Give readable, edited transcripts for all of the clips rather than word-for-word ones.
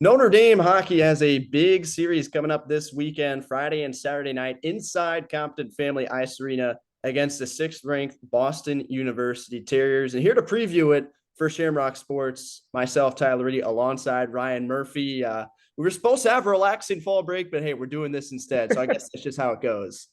Notre Dame hockey has a big series coming up this weekend, Friday and Saturday night, inside Compton Family Ice Arena against the sixth-ranked Boston University Terriers. And here to preview it for Shamrock Sports, myself, Tyler Reidy, alongside Ryan Murphy. We were supposed to have a relaxing fall break, but hey, we're doing this instead. So I guess that's just how it goes.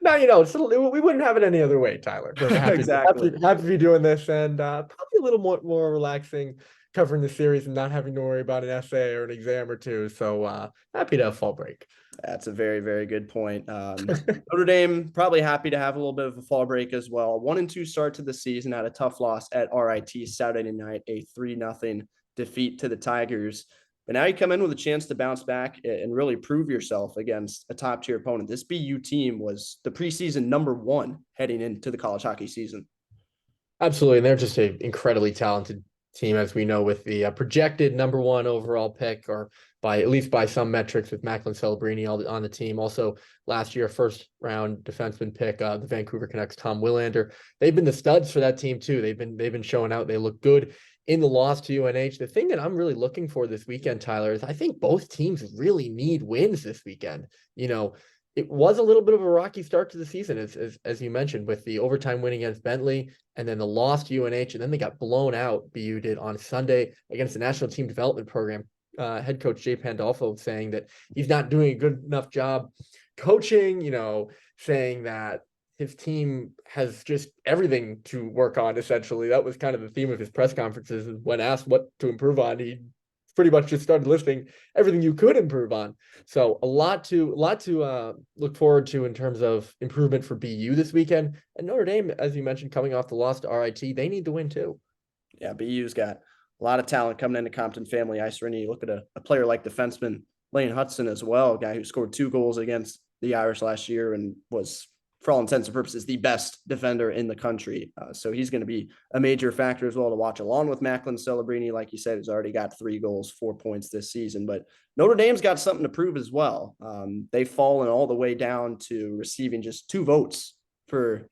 No, we wouldn't have it any other way, Tyler. We're Exactly. happy to be doing this, and probably a little more relaxing covering the series and not having to worry about an essay or an exam or two. So happy to have fall break. That's a very, very good point. Notre Dame probably happy to have a little bit of a fall break as well. 1-2 start to the season, had a tough loss at RIT Saturday night, a 3-0 defeat to the Tigers. But now you come in with a chance to bounce back and really prove yourself against a top tier opponent. This BU team was the preseason #1 heading into the college hockey season. Absolutely, and they're just an incredibly talented team, as we know, with the projected #1 overall pick, or by at least by some metrics, with Macklin Celebrini on the team. Also, last year, first round defenseman pick, the Vancouver Canucks, Tom Willander. They've been the studs for that team too. They've been showing out. They look good in the loss to UNH. The thing that I'm really looking for this weekend, Tyler, is I think both teams really need wins this weekend. It was a little bit of a rocky start to the season, as you mentioned, with the overtime win against Bentley and then the loss to UNH, and then they got blown out. BU did on Sunday against the National Team Development Program. Head coach Jay Pandolfo saying that he's not doing a good enough job coaching, saying that his team has just everything to work on, essentially. That was kind of the theme of his press conferences. And when asked what to improve on, he pretty much just started listing everything you could improve on. So a lot to look forward to in terms of improvement for BU this weekend. And Notre Dame, as you mentioned, coming off the loss to RIT, they need to win too. Yeah, BU's got a lot of talent coming into Compton Family Ice Arena. You look at a player like defenseman Lane Hudson as well, a guy who scored 2 goals against the Irish last year and was, for all intents and purposes, the best defender in the country. So he's going to be a major factor as well to watch, along with Macklin Celebrini, like you said, who's already got 3 goals, 4 points this season. But Notre Dame's got something to prove as well. They've fallen all the way down to receiving just 2 votes for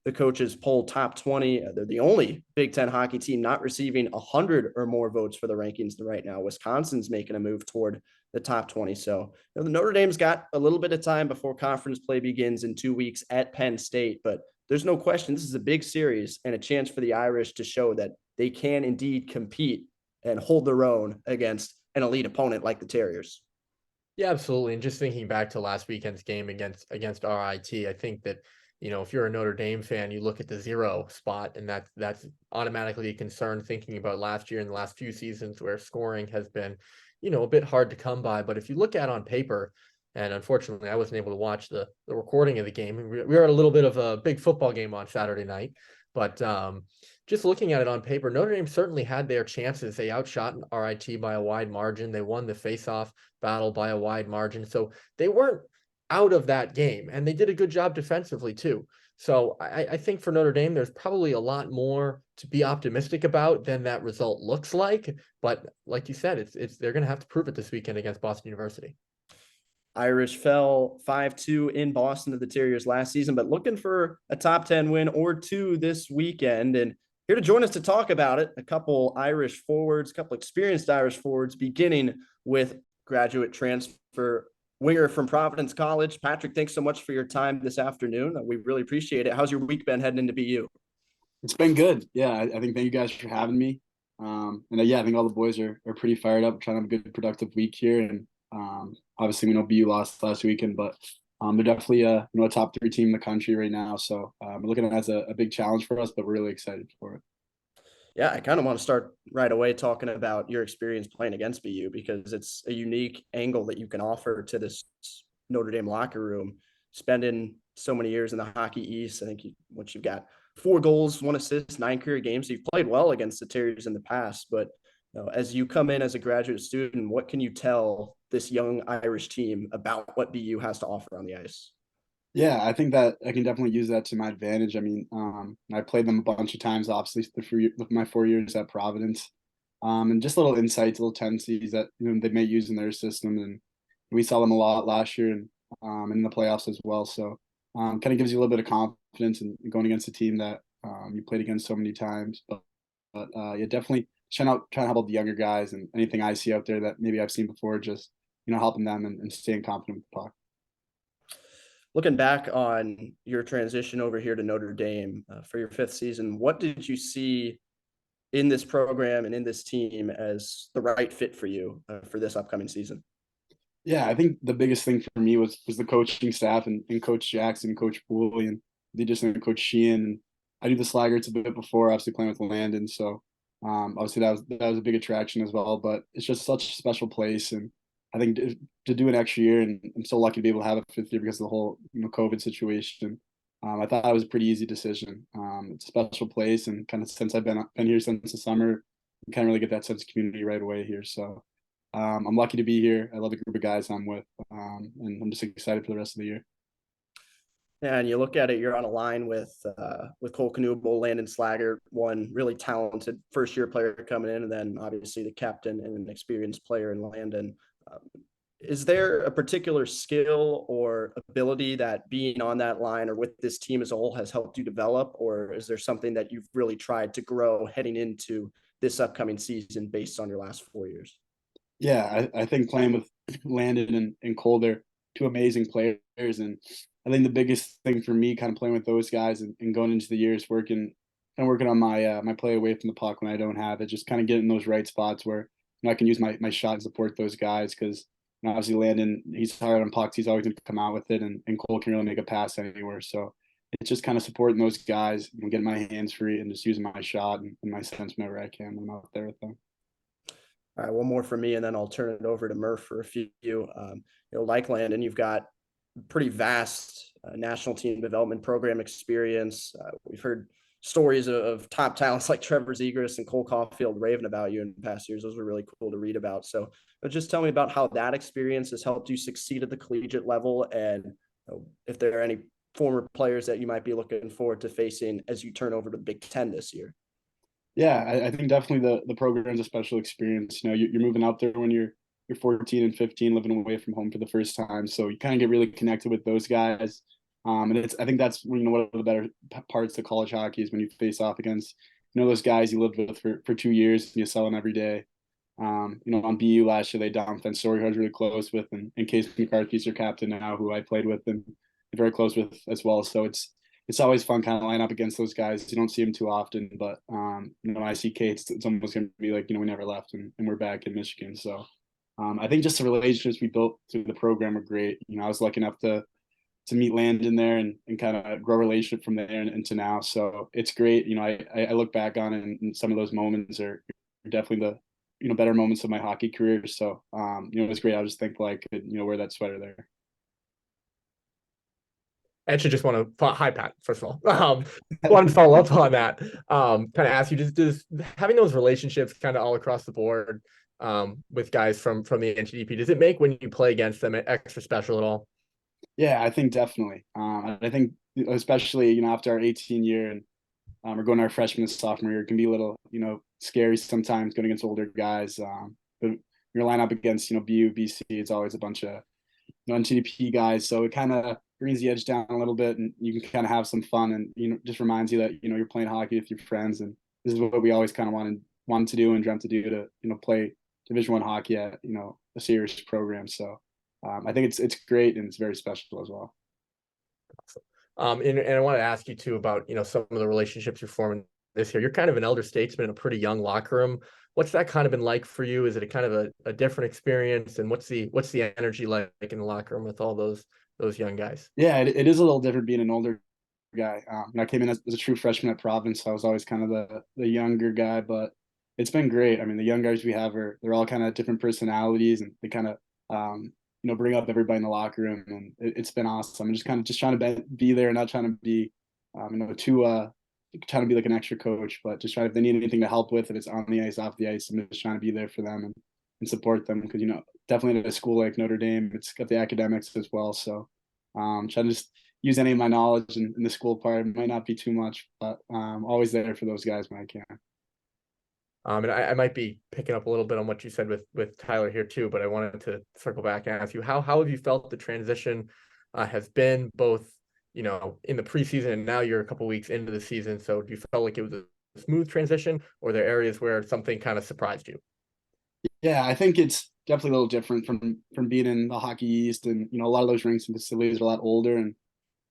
the coaches poll top 20. They're the only Big Ten hockey team not receiving 100 or more votes for the rankings right now. Wisconsin's making a move toward the top 20. So the Notre Dame's got a little bit of time before conference play begins in 2 weeks at Penn State, but there's no question this is a big series and a chance for the Irish to show that they can indeed compete and hold their own against an elite opponent like the Terriers. Yeah, absolutely. And just thinking back to last weekend's game against RIT, I think that if you're a Notre Dame fan, you look at the 0 spot, and that's automatically a concern, thinking about last year and the last few seasons where scoring has been, a bit hard to come by. But if you look at on paper, and unfortunately I wasn't able to watch the recording of the game. We were at a little bit of a big football game on Saturday night, but just looking at it on paper, Notre Dame certainly had their chances. They outshot RIT by a wide margin. They won the face-off battle by a wide margin. So they weren't out of that game, and they did a good job defensively too. So I think for Notre Dame, there's probably a lot more to be optimistic about than that result looks like. But like you said, it's they're going to have to prove it this weekend against Boston University. Irish fell 5-2 in Boston to the Terriers last season, but looking for a top 10 win or 2 this weekend. And here to join us to talk about it, a couple Irish forwards, a couple experienced Irish forwards, beginning with graduate transfer winger from Providence College. Patrick, thanks so much for your time this afternoon. We really appreciate it. How's your week been heading into BU? It's been good. Yeah, I think thank you guys for having me. Yeah, I think all the boys are pretty fired up, trying to have a good, productive week here. And obviously, we know BU lost last weekend, but they're definitely a top 3 team in the country right now. So we're looking at it as a big challenge for us, but we're really excited for it. Yeah, I kind of want to start right away talking about your experience playing against BU, because it's a unique angle that you can offer to this Notre Dame locker room. Spending so many years in the Hockey East, I think once you've got 4 goals, 1 assist, 9 career games, so you've played well against the Terriers in the past. But as you come in as a graduate student, what can you tell this young Irish team about what BU has to offer on the ice? Yeah, I think that I can definitely use that to my advantage. I mean, I played them a bunch of times, obviously, with my 4 years at Providence, and just little insights, little tendencies that they may use in their system, and we saw them a lot last year and in the playoffs as well. So, kind of gives you a little bit of confidence in going against a team that you played against so many times. But yeah, definitely trying to help out the younger guys and anything I see out there that maybe I've seen before, just helping them and staying confident with the puck. Looking back on your transition over here to Notre Dame for your fifth season, what did you see in this program and in this team as the right fit for you for this upcoming season? Yeah, I think the biggest thing for me was the coaching staff and Coach Jackson, Coach Pooley, and they just and Coach Sheehan. I knew the Slaggards a bit before, obviously playing with Landon, so obviously that was a big attraction as well. But it's just such a special place, and I think to do an extra year, and I'm so lucky to be able to have a fifth year because of the whole COVID situation. I thought it was a pretty easy decision. It's a special place, and kind of since I've been here since the summer, you kind of really get that sense of community right away here. So I'm lucky to be here. I love the group of guys I'm with, and I'm just excited for the rest of the year. And you look at it, you're on a line with Cole Knuble, Landon Slaggert, one really talented first year player coming in, and then obviously the captain and an experienced player in Landon. Is there a particular skill or ability that being on that line or with this team as a whole has helped you develop, or is there something that you've really tried to grow heading into this upcoming season based on your last 4 years? Yeah, I think playing with Landon and Cole, they're two amazing players, and I think the biggest thing for me, kind of playing with those guys and going into the years, working on my play away from the puck when I don't have it, just kind of getting those right spots where I can use my shot and support those guys because obviously Landon, he's hard on pucks, he's always going to come out with it, and Cole can really make a pass anywhere. So it's just kind of supporting those guys, getting my hands free and just using my shot and my sense whenever I can when I'm out there with them. All right, one more for me, and then I'll turn it over to Murph for a few. Like Landon, you've got pretty vast national team development program experience. We've heard stories of top talents like Trevor Zegras and Cole Caulfield raving about you in past years. Those were really cool to read about. So just tell me about how that experience has helped you succeed at the collegiate level, and if there are any former players that you might be looking forward to facing as you turn over to the Big Ten this year. Yeah, I think definitely the program's a special experience. You're moving out there when you're 14 and 15, living away from home for the first time, so you kind of get really connected with those guys. And I think that's one of the better parts of college hockey is when you face off against those guys you lived with for 2 years and you sell them every day. On BU last year they down Fensori, who I was really close with, and Case McCarthy's their captain now, who I played with and very close with as well. So it's always fun kind of line up against those guys. You don't see them too often, but when I see Kate, it's almost gonna be like we never left and we're back in Michigan. So I think just the relationships we built through the program are great. I was lucky enough to meet Landon there and kind of grow a relationship from there and to now. So it's great. I look back on it and some of those moments are definitely the better moments of my hockey career. So it was great. I was just thankful I could wear that sweater there. I actually just want to hi Pat, first of all. Wanted to follow up on that. Kind of ask you, just having those relationships kind of all across the board with guys from the NTDP, does it make when you play against them extra special at all? Yeah, I think definitely. I think especially after our 18 year and we're going to our freshman and sophomore year, it can be a little scary sometimes going against older guys. But you're line up against BU, BC, it's always a bunch of NTDP guys, so it kind of brings the edge down a little bit, and you can kind of have some fun, and just reminds you that you're playing hockey with your friends, and this is what we always kind of wanted to do and dreamt to do to play Division I hockey at a serious program. So I think it's great and it's very special as well. And I want to ask you too about some of the relationships you're forming this year. You're kind of an elder statesman in a pretty young locker room. What's that kind of been like for you? Is it a kind of a different experience? And what's the energy like in the locker room with all those young guys? Yeah, it is a little different being an older guy. I came in as a true freshman at Providence, so I was always kind of the younger guy, but it's been great. I mean, the young guys we have they're all kind of different personalities, and they kind of bring up everybody in the locker room, and it's been awesome. I'm just kind of trying to be there, not trying to be too trying to be like an extra coach, but just trying, if they need anything to help with, if it's on the ice, off the ice, I'm just trying to be there for them and support them, because definitely at a school like Notre Dame, it's got the academics as well. So trying to just use any of my knowledge in the school part. It might not be too much, but always there for those guys when I can. And I might be picking up a little bit on what you said with Tyler here too, but I wanted to circle back and ask you, how have you felt the transition has been, both in the preseason and now you're a couple weeks into the season? So do you feel like it was a smooth transition, or are there areas where something kind of surprised you? Yeah, I think it's definitely a little different from being in the Hockey East, and a lot of those rinks and facilities are a lot older and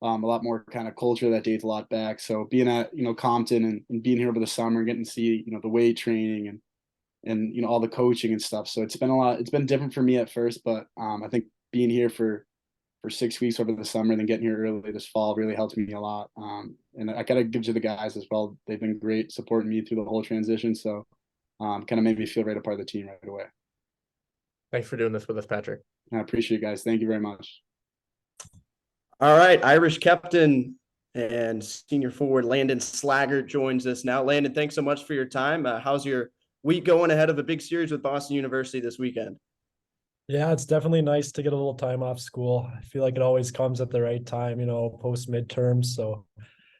a lot more kind of culture that dates a lot back. So being at Compton and being here over the summer, getting to see the weight training and all the coaching and stuff. So it's been a lot. It's been different for me at first, but I think being here for 6 weeks over the summer and then getting here early this fall really helped me a lot. And I gotta give to the guys as well. They've been great supporting me through the whole transition. So kind of made me feel right a part of the team right away. Thanks for doing this with us, Patrick. I appreciate it, guys. Thank you very much. All right, Irish captain and senior forward Landon Slaggert joins us now. Landon, thanks so much for your time. How's your week going ahead of a big series with Boston University this weekend? Yeah, it's definitely nice to get a little time off school. I feel like it always comes at the right time, post midterms. So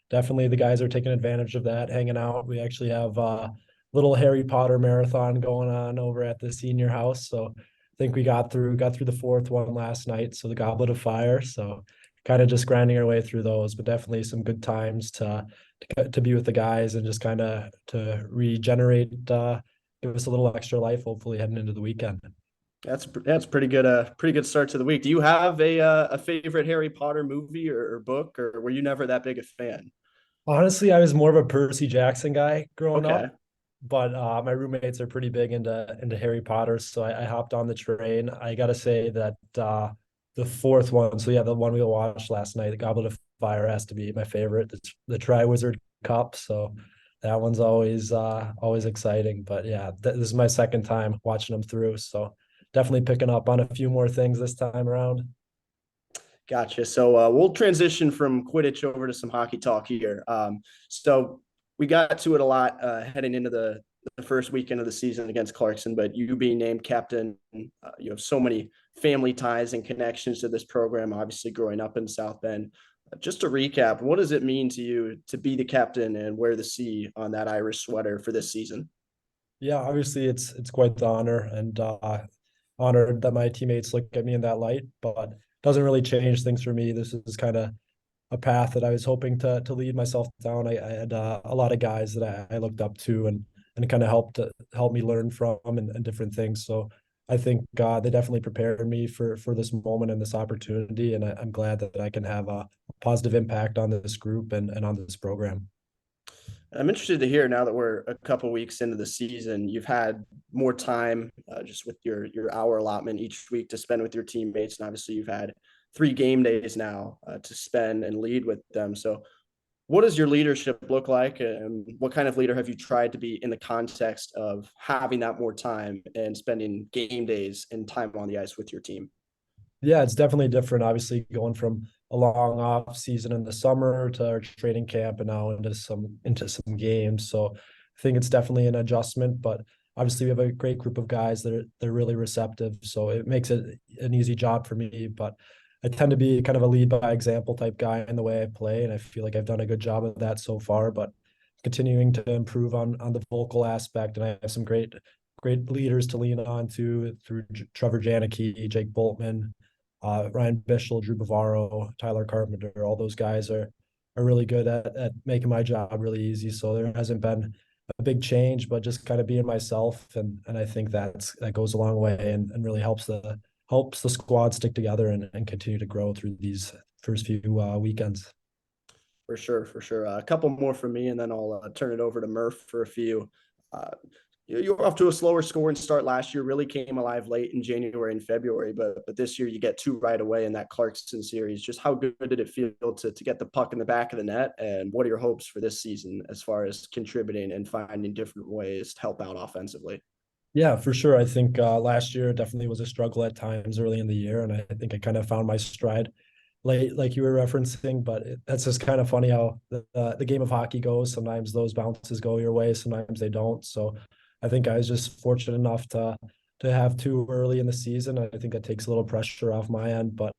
definitely the guys are taking advantage of that, hanging out. We actually have a little Harry Potter marathon going on over at the senior house. So I think we got through the fourth one last night. So the Goblet of Fire. So kind of just grinding our way through those, but definitely some good times to be with the guys and just kind of to regenerate, give us a little extra life, hopefully heading into the weekend. That's pretty good. Pretty good start to the week. Do you have a favorite Harry Potter movie or book, or were you never that big a fan? Honestly, I was more of a Percy Jackson guy growing Okay, up, but my roommates are pretty big into Harry Potter, so I hopped on the train. I gotta say that the fourth one, so yeah, the one we watched last night, the Goblet of Fire, has to be my favorite. It's the Triwizard Cup, so that one's always exciting. But yeah, this is my second time watching them through, so definitely picking up on a few more things this time around. gotcha. So we'll transition from Quidditch over to some hockey talk here. So we got to it a lot heading into the first weekend of the season against Clarkson, but you being named captain, you have so many family ties and connections to this program, obviously growing up in South Bend. Just to recap, what does it mean to you to be the captain and wear the C on that Irish sweater for this season? Yeah, obviously it's quite the honor, and honored that my teammates look at me in that light, but doesn't really change things for me. This is kind of a path that I was hoping to lead myself down. I had a lot of guys that I looked up to and kind of help me learn from and different things. So I think they definitely prepared me for this moment and this opportunity, and I'm glad that I can have a positive impact on this group and on this program. I'm interested to hear now that we're a couple weeks into the season, you've had more time just with your hour allotment each week to spend with your teammates, and obviously you've had 3 game days now to spend and lead with them. So, what does your leadership look like, and what kind of leader have you tried to be in the context of having that more time and spending game days and time on the ice with your team? Yeah, it's definitely different. Obviously, going from a long off season in the summer to our training camp and now into some games. So I think it's definitely an adjustment, but obviously we have a great group of guys that they're really receptive. So it makes it an easy job for me. But I tend to be kind of a lead by example type guy in the way I play, and I feel like I've done a good job of that so far. But continuing to improve on the vocal aspect, and I have some great leaders to lean on to through Trevor Janicki, Jake Boltman, Ryan Bischel, Drew Bavaro, Tyler Carpenter. All those guys are really good at making my job really easy. So there hasn't been a big change, but just kind of being myself, and I think that goes a long way and really helps the squad stick together and continue to grow through these first few weekends. For sure, for sure. A couple more from me, and then I'll turn it over to Murph for a few. Uh, you were off to a slower scoring start last year, really came alive late in January and February, but this year you get 2 right away in that Clarkson series. Just how good did it feel to get the puck in the back of the net? And what are your hopes for this season as far as contributing and finding different ways to help out offensively? Yeah, for sure. I think last year definitely was a struggle at times early in the year, and I think I kind of found my stride late, like you were referencing. But that's just kind of funny how the game of hockey goes. Sometimes those bounces go your way, sometimes they don't. So I think I was just fortunate enough to have 2 early in the season. I think that takes a little pressure off my end, but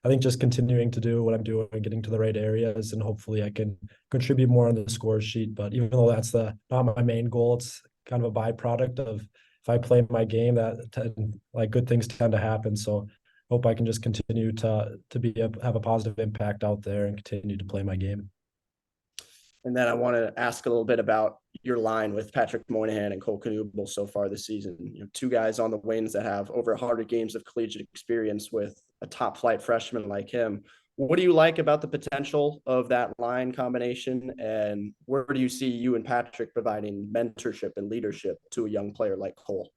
I think just continuing to do what I'm doing, getting to the right areas, and hopefully I can contribute more on the score sheet. But even though that's not my main goal, it's kind of a byproduct of if I play my game, like good things tend to happen. So hope I can just continue to have a positive impact out there and continue to play my game. And then I want to ask a little bit about your line with Patrick Moynihan and Cole Knuble so far this season. You know, two guys on the wings that have over 100 games of collegiate experience with a top flight freshman like him. What do you like about the potential of that line combination? And where do you see you and Patrick providing mentorship and leadership to a young player like Cole?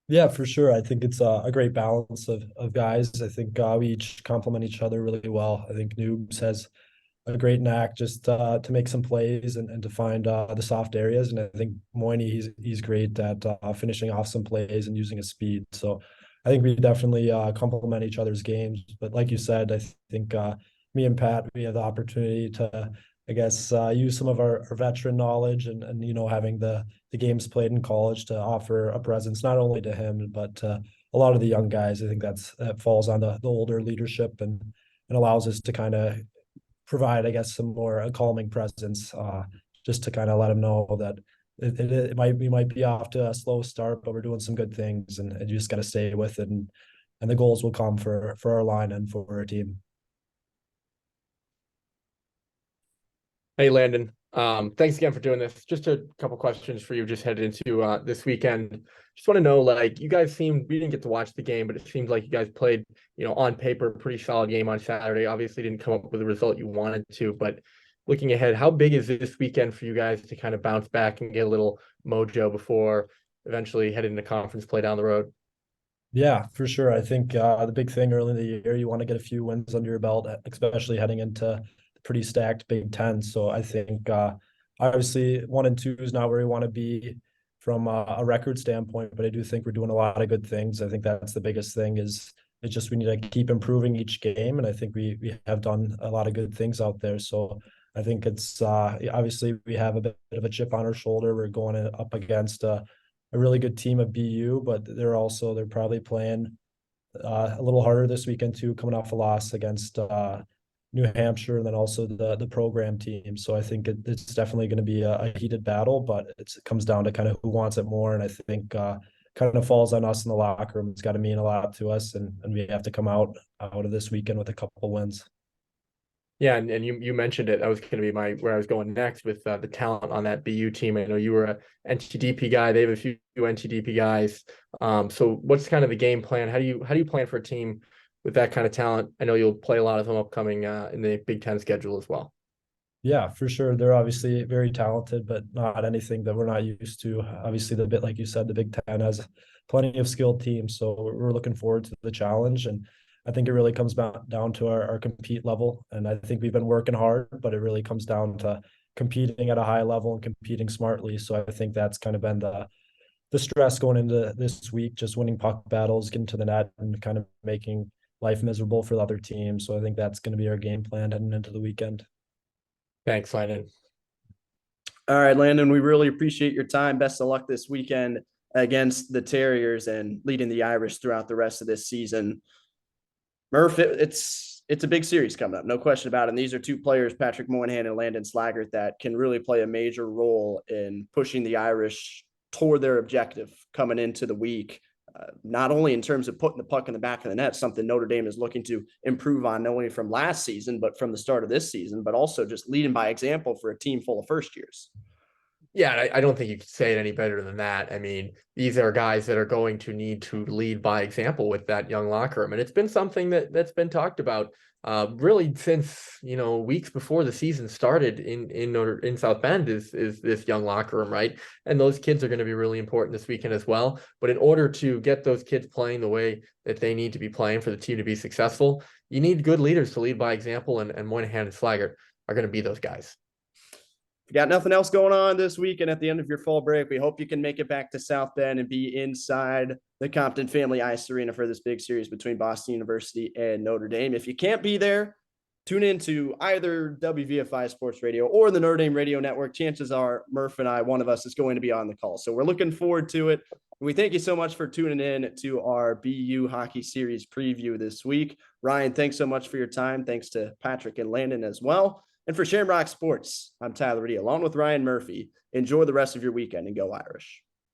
Yeah, for sure. I think it's a great balance of guys. I think we each complement each other really well. I think Noobs has a great knack just to make some plays and to find the soft areas. And I think Moyni, he's great at finishing off some plays and using his speed. So I think we definitely complement each other's games. But like you said, I think me and Pat, we have the opportunity to, I guess, use some of our veteran knowledge and you know, having the games played in college to offer a presence not only to him but a lot of the young guys. I think that falls on the older leadership and allows us to kind of provide, I guess, some more a calming presence, just to kind of let them know that we might be off to a slow start, but we're doing some good things, and you just got to stay with it, and the goals will come for our line and for our team. Hey, Landon. Thanks again for doing this. Just a couple questions for you. Just headed into this weekend. Just want to know, like, you guys seemed, we didn't get to watch the game, but it seems like you guys played, you know, on paper, pretty solid game on Saturday. Obviously, didn't come up with the result you wanted to, but looking ahead, how big is this weekend for you guys to kind of bounce back and get a little mojo before eventually heading to conference play down the road? Yeah, for sure. I think the big thing early in the year, you want to get a few wins under your belt, especially heading into the pretty stacked Big Ten. So I think obviously 1-2 is not where we want to be from a record standpoint, but I do think we're doing a lot of good things. I think that's the biggest thing is it's just we need to keep improving each game, and I think we have done a lot of good things out there. So I think it's obviously we have a bit of a chip on our shoulder. We're going up against a really good team of BU, but they're probably playing a little harder this weekend too, coming off a loss against New Hampshire, and then also the program team. So I think it's definitely going to be a heated battle, but it comes down to kind of who wants it more. And I think kind of falls on us in the locker room. It's got to mean a lot to us, and we have to come out of this weekend with a couple wins. Yeah, and you mentioned it. That was going to be where I was going next with the talent on that BU team. I know you were a NTDP guy. They have a few NTDP guys. So what's kind of the game plan? How do you plan for a team with that kind of talent? I know you'll play a lot of them upcoming in the Big Ten schedule as well. Yeah, for sure. They're obviously very talented, but not anything that we're not used to. Obviously, the bit like you said, the Big Ten has plenty of skilled teams, so we're looking forward to the challenge. And I think it really comes down to our compete level. And I think we've been working hard, but it really comes down to competing at a high level and competing smartly. So I think that's kind of been the stress going into this week, just winning puck battles, getting to the net, and kind of making life miserable for the other team. So I think that's going to be our game plan heading into the weekend. Thanks, Landon. All right, Landon, we really appreciate your time. Best of luck this weekend against the Terriers and leading the Irish throughout the rest of this season. Murph, it's a big series coming up, no question about it. And these are two players, Patrick Moynihan and Landon Slaggert, that can really play a major role in pushing the Irish toward their objective coming into the week. Not only in terms of putting the puck in the back of the net, something Notre Dame is looking to improve on, not only from last season, but from the start of this season, but also just leading by example for a team full of first years. Yeah, I don't think you could say it any better than that. I mean, these are guys that are going to need to lead by example with that young locker room. And it's been something that's been talked about really since, you know, weeks before the season started in South Bend is this young locker room, right? And those kids are going to be really important this weekend as well. But in order to get those kids playing the way that they need to be playing for the team to be successful, you need good leaders to lead by example, and Moynihan and Slaggert are going to be those guys. If you got nothing else going on this week and at the end of your fall break, we hope you can make it back to South Bend and be inside the Compton Family Ice Arena for this big series between Boston University and Notre Dame. If you can't be there, tune in to either WVFI Sports Radio or the Notre Dame Radio Network. Chances are Murph and I, one of us, is going to be on the call. So we're looking forward to it. We thank you so much for tuning in to our BU Hockey Series preview this week. Ryan, thanks so much for your time. Thanks to Patrick and Landon as well. And for Shamrock Sports, I'm Tyler Reidy, along with Ryan Murphy. Enjoy the rest of your weekend and go Irish.